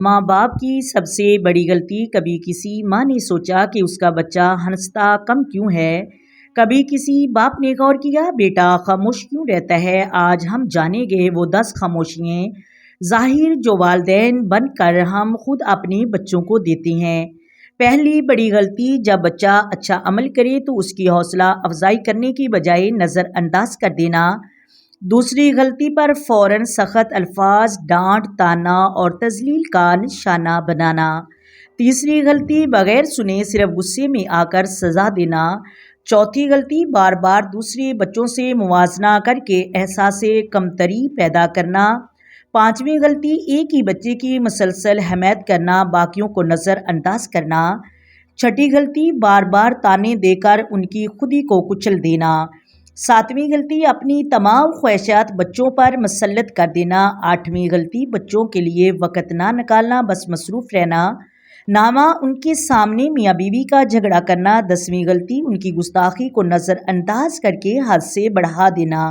ماں باپ کی سب سے بڑی غلطی، کبھی کسی ماں نے سوچا کہ اس کا بچہ ہنستا کم کیوں ہے؟ کبھی کسی باپ نے غور کیا بیٹا خاموش کیوں رہتا ہے؟ آج ہم جانیں گے وہ 10 خاموشیاں ظاہر جو والدین بن کر ہم خود اپنے بچوں کو دیتے ہیں۔ پہلی بڑی غلطی، جب بچہ اچھا عمل کرے تو اس کی حوصلہ افزائی کرنے کی بجائے نظر انداز کر دینا۔ دوسری غلطی پر فوراً سخت الفاظ، ڈانٹ، تانا اور تذلیل کا نشانہ بنانا۔ تیسری غلطی، بغیر سنے صرف غصے میں آ کر سزا دینا۔ چوتھی غلطی، بار بار دوسرے بچوں سے موازنہ کر کے احساس کمتری پیدا کرنا۔ پانچویں غلطی، ایک ہی بچے کی مسلسل حمایت کرنا، باقیوں کو نظر انداز کرنا۔ چھٹی غلطی، بار بار تانے دے کر ان کی خودی کو کچل دینا۔ ساتویں غلطی، اپنی تمام خواہشات بچوں پر مسلط کر دینا۔ آٹھویں غلطی، بچوں کے لیے وقت نہ نکالنا، بس مصروف رہنا۔ نامہ، ان کے سامنے میاں بیوی کا جھگڑا کرنا۔ 10ویں غلطی، ان کی گستاخی کو نظر انداز کر کے حد سے بڑھا دینا۔